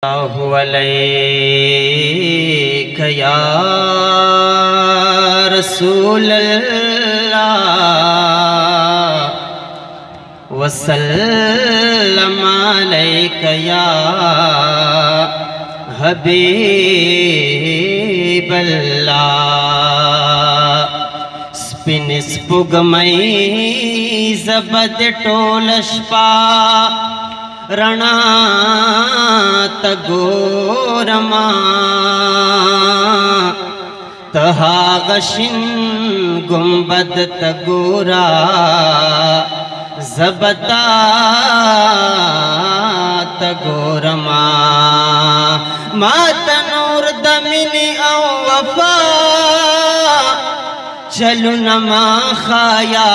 अलैका या रसूल अल्लाह वसल्लम अलैका या हबीब अल्लाह। स्पिन स्पुगमई ज़बद टोलशपा रणा तगोरमा तहागशिन गुंबद तगोरा ज़बता तगोरमा मातनूर दमिनी औ वफा चलु नमा खाया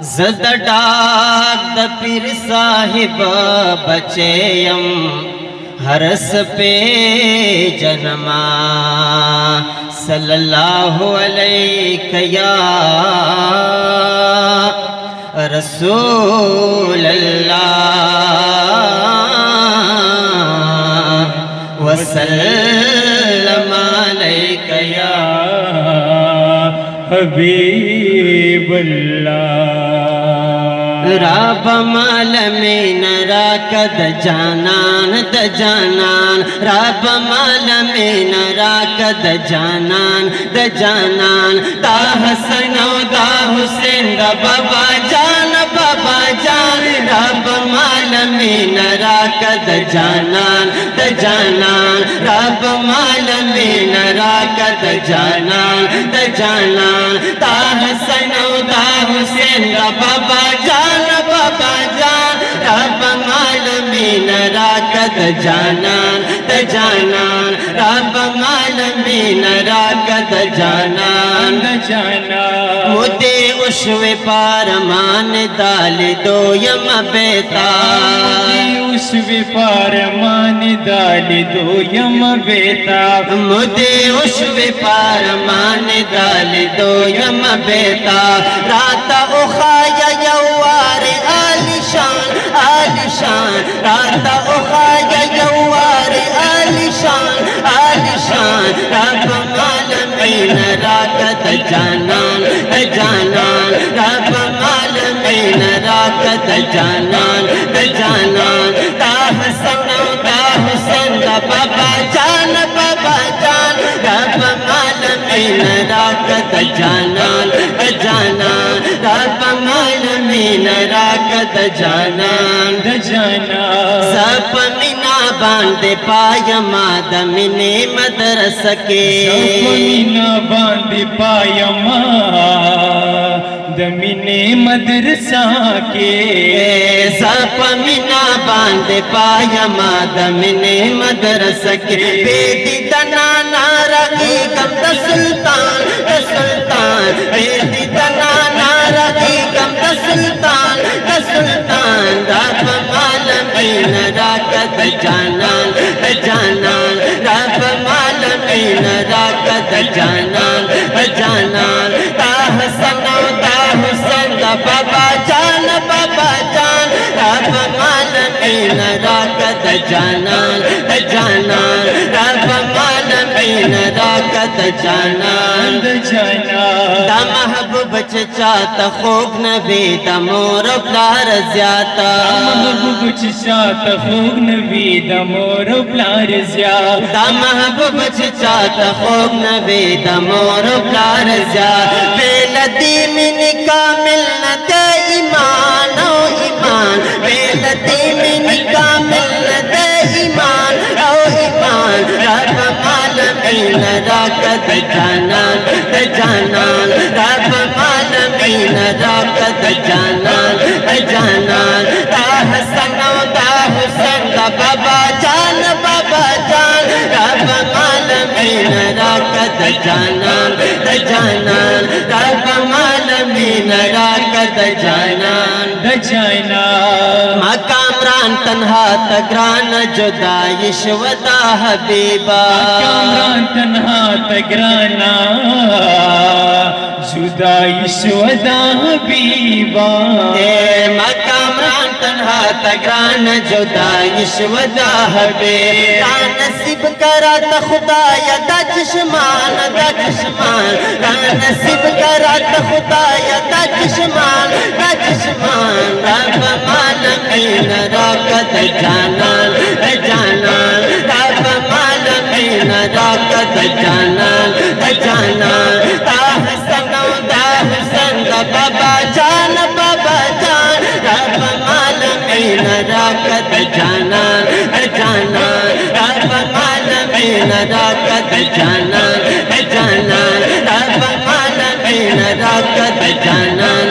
ज़द डाक द पीर साहिब बचेयम हरस पे जनमा सल्लल्लाहु अलैका या रसूल अल्लाह वसल्लम अलैका या हबीब अल्लाह। रब मालमीन राकद जानान द जानान रब मालमीन राकद जानान द जानान दा हसन दा हुसैन दा बाबा जान रब मालमीन राकद जानान द जानान रब मालमीन राकद जानान द जानान दा हसन दा हुसैन दा बाबा जान रब मालमीन राकद जानान द जानान रब मालमीन राकद जानान द जानान मुदे उश्वे पारमान दाल दो यम बेता उश्वे पारमान दाल दो यम बेता मुदे उश्वे पारमान दाल दो यम बेता रात उखाया यवार आलिशान आलिशान रात उखाया यवार आलिशान आलिशान रब मालमीन राकद जानान जानान रब मालमीन राकद जानान जानान दा हसन दा हुसैन दा बाबा जान रब मालमीन राकद जानान जानान रब मालमीन राकद जानान जानान सपमिना बांधे पाया मादमिने मदरस के सपमिना बांधे पाया मादमिने मदरसा के सपमिना बांधे पाया मादमिने मदरस के बेदी तना नारा एकम द सुल्तान बेदी तना नारा एकम द सुल्तान रब मालमीन राकद जानान जानान रब मालमीन राकद जानान जानान दा हसन दा हुसैन दा बाबा जान रब मालमीन राकद जानान जानान रब मालमीन राकद जानान दा महबूब चाहता खूब नबी दा मोर प्यार ज्यादा महबूब चाहता खूब नबी दा मोर प्यार ज्यादा दा महबूब चाहता खूब नबी दा मोर प्यार ज्यादा बेलदी मिन कामिल न दे ईमान ओ ईमान बेलदी मिन कामिल न दे ईमान ओ ईमान रब मालमीन राकद जानान जानान रब मालमीन राकद जानान जानान दा हसन दा हुसैन दा बाबा जान रब मालमीन राकद जानान जानान रब मालमीन राकद जानान मकामरान तन्हा तगरान जुदाइश वदा हबीबा मकामरान तन्हा तगराना जुदाइश वदा हबीबा मकामरान तन्हा तग्रान जुदाइश वदा हबे नसीब करा त खुदाया दा चश्मान नसीब करा त खुदाया दा चश्मान रब मालमीन राकत जानान रब मालमीन राकत जानान दा हसन दा बाबा जान रब मालमीन राकत जानान रब मालमीन राकत जानान रब मालमीन राकत जानान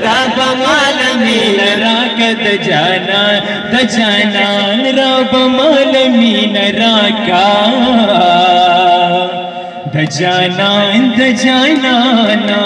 रब मालमीन राकत जानान रब मालमीन राका द जानाना